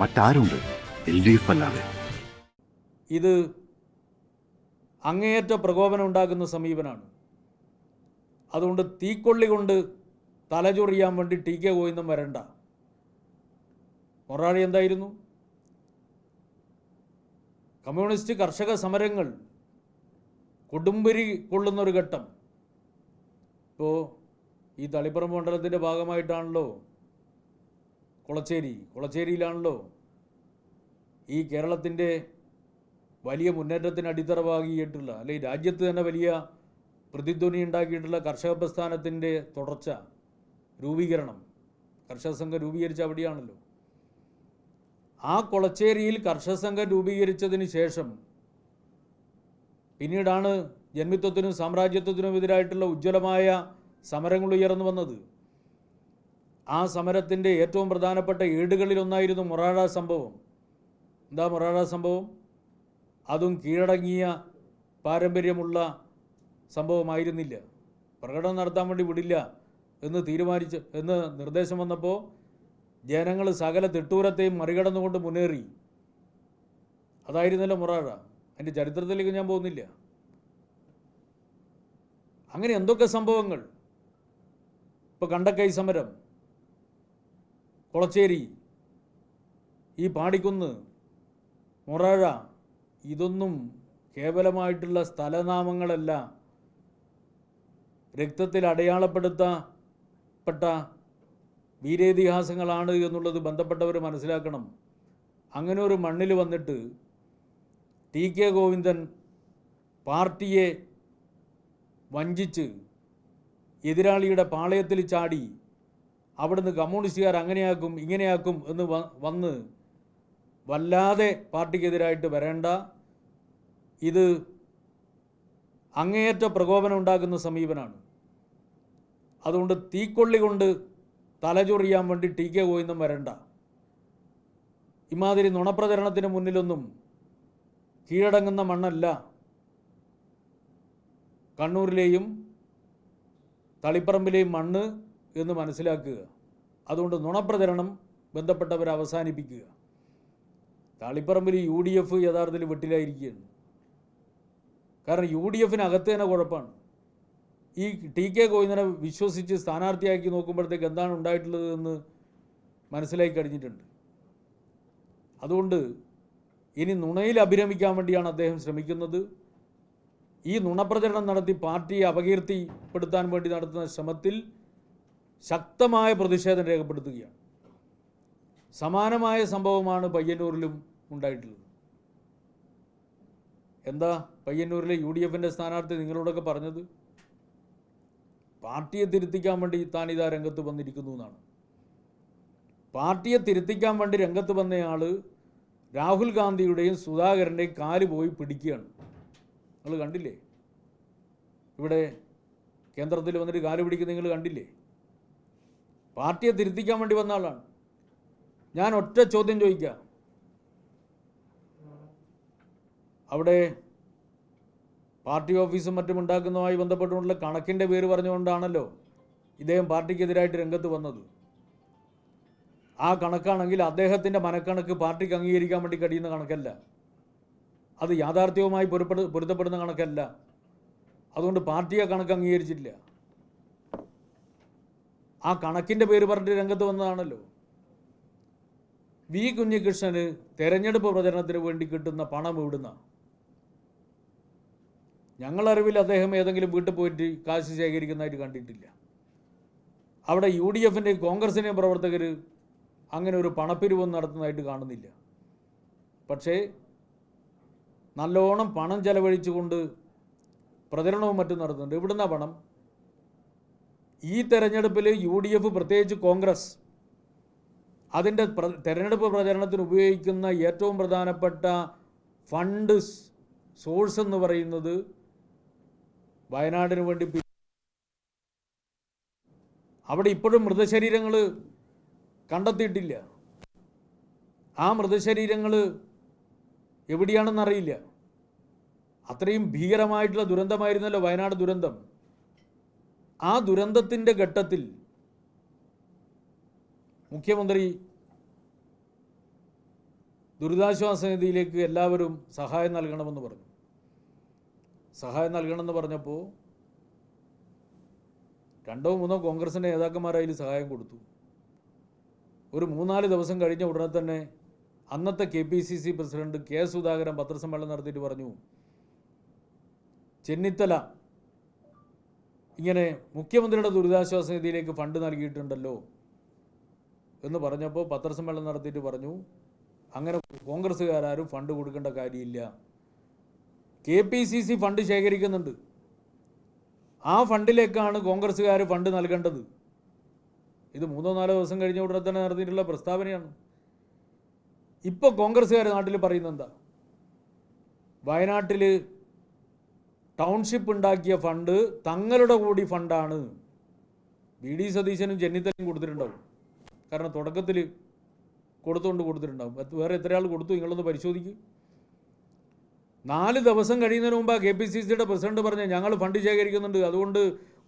മറ്റാരുണ്ട് LDF അല്ലാതെ? ഇത് അങ്ങേയറ്റ പ്രകോപനം ഉണ്ടാക്കുന്ന സമീപനമാണ്. അതുകൊണ്ട് തീക്കൊള്ളി കൊണ്ട് തലചൊറിയാൻ വേണ്ടി TK ഗോവിന്ദൻ വരണ്ട. മൊറാഴി എന്തായിരുന്നു? കമ്മ്യൂണിസ്റ്റ് കർഷക സമരങ്ങൾ കൊടുമ്പിരി കൊള്ളുന്നൊരു ഘട്ടം. ഇപ്പോൾ ഈ തളിപ്പറമ്പ് മണ്ഡലത്തിൻ്റെ ഭാഗമായിട്ടാണല്ലോ കൊളച്ചേരിയിലാണല്ലോ ഈ കേരളത്തിൻ്റെ വലിയ മുന്നേറ്റത്തിന് അടിത്തറ പാകിയിട്ടുള്ള, അല്ലെങ്കിൽ രാജ്യത്ത് തന്നെ വലിയ പ്രതിധ്വനി ഉണ്ടാക്കിയിട്ടുള്ള കർഷക പ്രസ്ഥാനത്തിൻ്റെ തുടർച്ച, രൂപീകരണം, കർഷക സംഘം രൂപീകരിച്ച അവിടെയാണല്ലോ. ആ കൊളച്ചേരിയിൽ കർഷക സംഘം രൂപീകരിച്ചതിന് ശേഷം പിന്നീടാണ് ജന്മിത്വത്തിനും സാമ്രാജ്യത്വത്തിനും എതിരായിട്ടുള്ള ഉജ്ജ്വലമായ സമരങ്ങൾ ഉയർന്നു വന്നത്. ആ സമരത്തിൻ്റെ ഏറ്റവും പ്രധാനപ്പെട്ട ഏടുകളിലൊന്നായിരുന്നു മൊറാഴ സംഭവം. എന്താ മൊറാഴ സംഭവം? അതും കീഴടങ്ങിയ പാരമ്പര്യമുള്ള സംഭവമായിരുന്നില്ല. പ്രകടനം നടത്താൻ വേണ്ടി വിടില്ല എന്ന് നിർദ്ദേശം വന്നപ്പോൾ ജനങ്ങൾ സകല തിട്ടൂരത്തെയും മറികടന്നുകൊണ്ട് മുന്നേറി. അതായിരുന്നല്ലോ മൊറാഴ. അതിൻ്റെ ചരിത്രത്തിലേക്ക് ഞാൻ പോകുന്നില്ല. അങ്ങനെ എന്തൊക്കെ സംഭവങ്ങൾ. ഇപ്പോൾ കണ്ടക്കൈ സമരം, കൊളച്ചേരി, ഈ പാടിക്കുന്ന്, മൊറാഴ, ഇതൊന്നും കേവലമായിട്ടുള്ള സ്ഥലനാമങ്ങളല്ല, രക്തത്തിൽ അടയാളപ്പെടുത്തപ്പെട്ട വീരേതിഹാസങ്ങളാണ് എന്നുള്ളത് ബന്ധപ്പെട്ടവർ മനസ്സിലാക്കണം. അങ്ങനെ ഒരു മണ്ണിൽ വന്നിട്ട് TK ഗോവിന്ദൻ പാർട്ടിയെ വഞ്ചിച്ച് എതിരാളിയുടെ പാളയത്തിൽ ചാടി അവിടുന്ന് കമ്മ്യൂണിസ്റ്റുകാർ അങ്ങനെയാക്കും ഇങ്ങനെയാക്കും എന്ന് വന്ന് വല്ലാതെ പാർട്ടിക്കെതിരായിട്ട് വരേണ്ട. ഇത് അങ്ങേയറ്റ പ്രകോപനം ഉണ്ടാക്കുന്ന സമീപനമാണ്. അതുകൊണ്ട് തീക്കൊള്ളി കൊണ്ട് തലചൊറിയാൻ വേണ്ടി TK ഗോവിന്ദൻ വരണ്ട. ഇമാതിരി നുണപ്രചരണത്തിന് മുന്നിലൊന്നും കീഴടങ്ങുന്ന മണ്ണല്ല കണ്ണൂരിലെയും തളിപ്പറമ്പിലെയും മണ്ണ് എന്ന് മനസ്സിലാക്കുക. അതുകൊണ്ട് നുണപ്രചരണം ബന്ധപ്പെട്ടവർ അവസാനിപ്പിക്കുക. തളിപ്പറമ്പിൽ UDF യഥാർത്ഥത്തിൽ വെട്ടിലായിരിക്കുകയാണ്. കാരണം UDFനകത്ത് തന്നെ കുഴപ്പമാണ്. ഈ TK ഗോവിന്ദനെ വിശ്വസിച്ച് സ്ഥാനാർത്ഥിയാക്കി നോക്കുമ്പോഴത്തേക്ക് എന്താണ് ഉണ്ടായിട്ടുള്ളത് എന്ന് മനസ്സിലാക്കി കഴിഞ്ഞിട്ടുണ്ട്. അതുകൊണ്ട് ഇനി നുണയിൽ അഭിരമിക്കാൻ വേണ്ടിയാണ് അദ്ദേഹം ശ്രമിക്കുന്നത്. ഈ നുണപ്രചരണം നടത്തി പാർട്ടിയെ അപകീർത്തിപ്പെടുത്താൻ വേണ്ടി നടത്തുന്ന ശ്രമത്തിൽ ശക്തമായ പ്രതിഷേധം രേഖപ്പെടുത്തുകയാണ്. സമാനമായ സംഭവമാണ് പയ്യന്നൂരിലും ഉണ്ടായിട്ടുള്ളത്. എന്താ പയ്യന്നൂരിലെ UDFൻ്റെ സ്ഥാനാർത്ഥി നിങ്ങളോടൊക്കെ പറഞ്ഞത്? പാർട്ടിയെ തിരുത്തിക്കാൻ വേണ്ടി താനിതാ രംഗത്ത് വന്നിരിക്കുന്നു എന്നാണ്. പാർട്ടിയെ തിരുത്തിക്കാൻ വേണ്ടി രംഗത്ത് വന്നയാൾ രാഹുൽ ഗാന്ധിയുടെയും സുധാകരൻ്റെയും കാല് പോയി പിടിക്കുകയാണ്. നിങ്ങൾ കണ്ടില്ലേ? ഇവിടെ കേന്ദ്രത്തിൽ വന്നിട്ട് കാല് പിടിക്കുന്ന നിങ്ങൾ കണ്ടില്ലേ? പാർട്ടിയെ തിരുത്തിക്കാൻ വേണ്ടി വന്ന ആളാണ്. ഞാൻ ഒറ്റ ചോദ്യം ചോദിക്കാം. അവിടെ പാർട്ടി ഓഫീസും മറ്റും ഉണ്ടാക്കുന്നതുമായി ബന്ധപ്പെട്ടുകൊണ്ടുള്ള കണക്കിൻ്റെ പേര് പറഞ്ഞുകൊണ്ടാണല്ലോ ഇദ്ദേഹം പാർട്ടിക്കെതിരായിട്ട് രംഗത്ത് വന്നത്. ആ കണക്കാണെങ്കിൽ അദ്ദേഹത്തിൻ്റെ മനക്കണക്ക് പാർട്ടിക്ക് അംഗീകരിക്കാൻ വേണ്ടി കഴിയുന്ന കണക്കല്ല, അത് യാഥാർത്ഥ്യവുമായി പൊരുത്തപ്പെടുന്ന കണക്കല്ല. അതുകൊണ്ട് പാർട്ടിയെ കണക്ക് അംഗീകരിച്ചിട്ടില്ല. ആ കണക്കിൻ്റെ പേര് പറഞ്ഞിട്ട് രംഗത്ത് വന്നതാണല്ലോ. കുഞ്ഞികൃഷ്ണന് തെരഞ്ഞെടുപ്പ് പ്രചരണത്തിന് വേണ്ടി കിട്ടുന്ന പണം എവിടുന്ന? ഞങ്ങളറിവിൽ അദ്ദേഹം ഏതെങ്കിലും വീട്ടിൽ പോയിട്ട് കാശ് ശേഖരിക്കുന്നതായിട്ട് കണ്ടിട്ടില്ല. അവിടെ UDFൻ്റെയും കോൺഗ്രസിൻ്റെയും പ്രവർത്തകർ അങ്ങനെ ഒരു പണപ്പിരിവൊന്നും നടത്തുന്നതായിട്ട് കാണുന്നില്ല. പക്ഷേ നല്ലോണം പണം ചെലവഴിച്ചുകൊണ്ട് പ്രചരണവും മറ്റും നടത്തുന്നുണ്ട്. ഇവിടുന്ന പണം ഈ തെരഞ്ഞെടുപ്പിൽ UDF, പ്രത്യേകിച്ച് കോൺഗ്രസ്, അതിൻ്റെ തെരഞ്ഞെടുപ്പ് പ്രചരണത്തിന് ഉപയോഗിക്കുന്ന ഏറ്റവും പ്രധാനപ്പെട്ട ഫണ്ട് സോഴ്സ് എന്ന് പറയുന്നത് വയനാടിന് വേണ്ടി അവിടെ ഇപ്പോഴും മൃതശരീരങ്ങൾ കണ്ടെത്തിയിട്ടില്ല. ആ മൃതശരീരങ്ങൾ എവിടെയാണെന്നറിയില്ല. അത്രയും ഭീകരമായിട്ടുള്ള ദുരന്തമായിരുന്നല്ലോ വയനാട് ദുരന്തം. ആ ദുരന്തത്തിൻ്റെ ഘട്ടത്തിൽ മുഖ്യമന്ത്രി ദുരിതാശ്വാസ നിധിയിലേക്ക് എല്ലാവരും സഹായം നൽകണമെന്ന് പറഞ്ഞു. സഹായം നൽകണമെന്ന് പറഞ്ഞപ്പോൾ 2-3 കോൺഗ്രസിൻ്റെ നേതാക്കന്മാർ അതിൽ സഹായം കൊടുത്തു. ഒരു 3-4 ദിവസം കഴിഞ്ഞ ഉടനെ തന്നെ അന്നത്തെ KPCC പ്രസിഡന്റ് കെ സുധാകരൻ പത്രസമ്മേളനം നടത്തിയിട്ട് പറഞ്ഞു, ചെന്നിത്തല ഇങ്ങനെ മുഖ്യമന്ത്രിയുടെ ദുരിതാശ്വാസ നിധിയിലേക്ക് ഫണ്ട് നൽകിയിട്ടുണ്ടല്ലോ എന്ന് പറഞ്ഞപ്പോൾ പത്രസമ്മേളനം നടത്തിയിട്ട് പറഞ്ഞു, അങ്ങനെ കോൺഗ്രസ്സുകാരും ഫണ്ട് കൊടുക്കേണ്ട കാര്യമില്ല. KPCC ഫണ്ട് ശേഖരിക്കുന്നുണ്ട്, ആ ഫണ്ടിലേക്കാണ് കോൺഗ്രസ്സുകാർ ഫണ്ട് നൽകേണ്ടത്. ഇത് 3-4 ദിവസം കഴിഞ്ഞ ഉടനെ തന്നെ നടത്തിയിട്ടുള്ള പ്രസ്താവനയാണ്. ഇപ്പോൾ കോൺഗ്രസ്സുകാർ നാട്ടിൽ പറയുന്നത് എന്താ? വയനാട്ടിൽ ടൗൺഷിപ്പ് ഉണ്ടാക്കിയ ഫണ്ട് തങ്ങളുടെ കൂടി ഫണ്ടാണ്. VD സതീശനും ചെന്നിത്തലയും കൊടുത്തിട്ടുണ്ടാവും. കാരണം തുടക്കത്തിൽ കൊടുത്തിട്ടുണ്ടാവും. വേറെ എത്ര ആൾ കൊടുത്തു നിങ്ങളൊന്ന് പരിശോധിക്കും. 4 ദിവസം കഴിയുന്നതിന് മുമ്പ് KPCCയുടെ പ്രസിഡന്റ് പറഞ്ഞ ഞങ്ങൾ ഫണ്ട് ശേഖരിക്കുന്നുണ്ട്, അതുകൊണ്ട്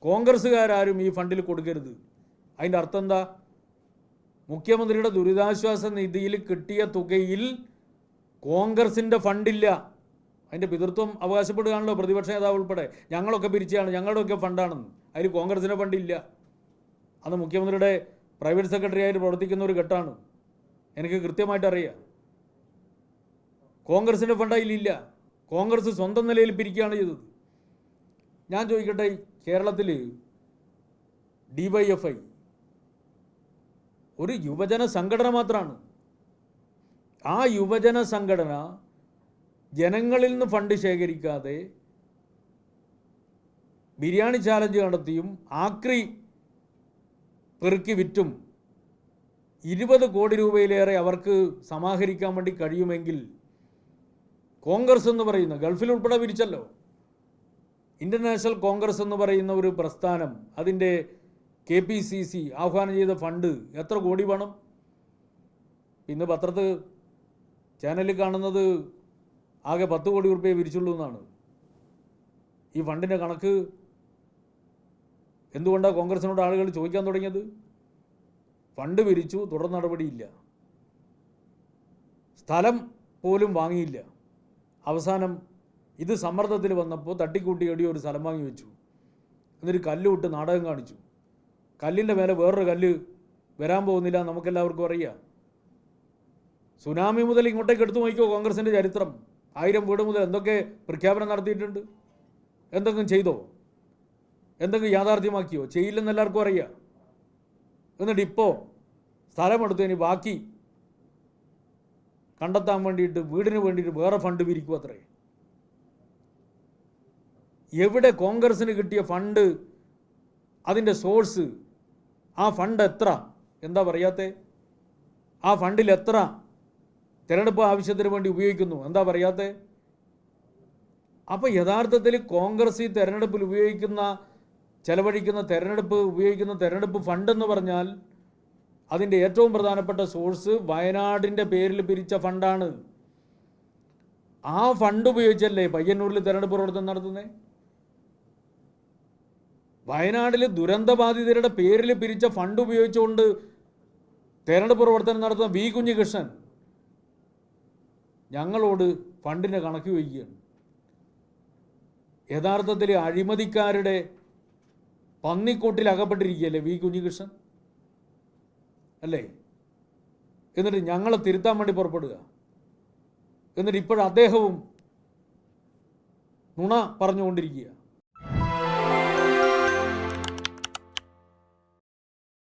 കോൺഗ്രസ്സുകാരും ഈ ഫണ്ടിൽ കൊടുക്കരുത്. അതിൻ്റെ അർത്ഥം എന്താ? മുഖ്യമന്ത്രിയുടെ ദുരിതാശ്വാസ നിധിയിൽ കിട്ടിയ തുകയിൽ കോൺഗ്രസിൻ്റെ ഫണ്ടില്ല. അതിൻ്റെ പിതൃത്വം അവകാശപ്പെടുകയാണല്ലോ പ്രതിപക്ഷ നേതാവ് ഉൾപ്പെടെ. ഞങ്ങളൊക്കെ പിരിച്ചാണ്, ഞങ്ങളുടെയൊക്കെ ഫണ്ടാണെന്ന്. അതിൽ കോൺഗ്രസിൻ്റെ ഫണ്ടില്ല. അന്ന് മുഖ്യമന്ത്രിയുടെ പ്രൈവറ്റ് സെക്രട്ടറി ആയിട്ട് പ്രവർത്തിക്കുന്ന ഒരു ഘട്ടമാണ്. എനിക്ക് കൃത്യമായിട്ട് അറിയാം. കോൺഗ്രസിൻ്റെ ഫണ്ട് അതിലില്ല. കോൺഗ്രസ് സ്വന്തം നിലയിൽ പിരിക്കുകയാണ് ചെയ്തത്. ഞാൻ ചോദിക്കട്ടെ, കേരളത്തിൽ DYFI ഒരു യുവജന സംഘടന മാത്രമാണ്. ആ യുവജന സംഘടന ജനങ്ങളിൽ നിന്ന് ഫണ്ട് ശേഖരിക്കാതെ ബിരിയാണി ചാലഞ്ച് നടത്തിയും ആക്രി പെറുക്കി വിറ്റും 20 കോടി രൂപയിലേറെ അവർക്ക് സമാഹരിക്കാൻ വേണ്ടി കഴിയുമെങ്കിൽ കോൺഗ്രസ് എന്ന് പറയുന്ന, ഗൾഫിൽ ഉൾപ്പെടെ പിരിച്ചല്ലോ, ഇൻ്റർനാഷണൽ കോൺഗ്രസ് എന്ന് പറയുന്ന ഒരു പ്രസ്ഥാനം, അതിൻ്റെ KPCC ആഹ്വാനം ചെയ്ത ഫണ്ട് എത്ര കോടി വേണം? ഇന്ന് പത്രത്ത് ചാനലിൽ കാണുന്നത് ആകെ 10 കോടി രൂപയെ പിരിച്ചുള്ളൂ എന്നാണ്. ഈ ഫണ്ടിൻ്റെ കണക്ക് എന്തുകൊണ്ടാണ് കോൺഗ്രസിനോട് ആളുകൾ ചോദിക്കാൻ തുടങ്ങിയത്? ഫണ്ട് പിരിച്ചു, തുടർ നടപടിയില്ല, സ്ഥലം പോലും വാങ്ങിയില്ല. അവസാനം ഇത് സമ്മർദ്ദത്തിൽ വന്നപ്പോൾ തട്ടിക്കൂട്ടി എടി ഒരു സ്ഥലം വാങ്ങി വെച്ചു. എന്നിട്ട് കല്ല് വിട്ട് നാടകം കാണിച്ചു. കല്ലിൻ്റെ മേലെ വേറൊരു കല്ല് വരാൻ പോകുന്നില്ല, നമുക്കെല്ലാവർക്കും അറിയാം. സുനാമി മുതൽ ഇങ്ങോട്ടേക്ക് എടുത്തു നോക്കിക്കോ കോൺഗ്രസിൻ്റെ ചരിത്രം. 1000 വീട് മുതൽ എന്തൊക്കെ പ്രഖ്യാപനം നടത്തിയിട്ടുണ്ട്. എന്തെങ്കിലും ചെയ്തോ? എന്തെങ്കിലും യാഥാർത്ഥ്യമാക്കിയോ? ചെയ്യില്ലെന്ന് എല്ലാവർക്കും അറിയാം. എന്നിട്ട് ഇപ്പോൾ സ്ഥലമെടുത്ത് ഇനി ബാക്കി കണ്ടെത്താൻ വേണ്ടിയിട്ട് വീടിന് വേണ്ടിയിട്ട് വേറെ ഫണ്ട് പിരിക്കും അത്രേ. എവിടെ കോൺഗ്രസിന് കിട്ടിയ ഫണ്ട്, അതിൻ്റെ സോഴ്സ്, ആ ഫണ്ട് എത്ര, എന്താ പറയാത്തെ? ആ ഫണ്ടിൽ എത്ര തിരഞ്ഞെടുപ്പ് ആവശ്യത്തിന് വേണ്ടി ഉപയോഗിക്കുന്നു, എന്താ പറയാത്തെ? അപ്പോൾ യഥാർത്ഥത്തിൽ കോൺഗ്രസ് ഈ തെരഞ്ഞെടുപ്പിൽ ചെലവഴിക്കുന്ന തെരഞ്ഞെടുപ്പ് ഫണ്ടെന്ന് പറഞ്ഞാൽ അതിൻ്റെ ഏറ്റവും പ്രധാനപ്പെട്ട സോഴ്സ് വയനാടിൻ്റെ പേരിൽ പിരിച്ച ഫണ്ടാണ്. ആ ഫണ്ട് ഉപയോഗിച്ചല്ലേ പയ്യന്നൂരിൽ തെരഞ്ഞെടുപ്പ് പ്രവർത്തനം നടത്തുന്നത്? വയനാട്ടിൽ ദുരന്തബാധിതരുടെ പേരിൽ പിരിച്ച ഫണ്ട് ഉപയോഗിച്ചുകൊണ്ട് തെരഞ്ഞെടുപ്പ് പ്രവർത്തനം നടത്തുന്ന വി കുഞ്ഞികൃഷ്ണൻ ഞങ്ങളോട് ഫണ്ടിൻ്റെ കണക്ക് വയ്ക്കുകയാണ്. യഥാർത്ഥത്തിൽ അഴിമതിക്കാരുടെ പന്നിക്കൂട്ടിൽ അകപ്പെട്ടിരിക്കുകയല്ലേ വി കുഞ്ഞികൃഷ്ണൻ അല്ലേ? എന്നിട്ട് ഞങ്ങളെ തിരുത്താൻ വേണ്ടി പുറപ്പെടുക. എന്നിട്ട് ഇപ്പോഴും അദ്ദേഹവും നുണ പറഞ്ഞുകൊണ്ടിരിക്കുക.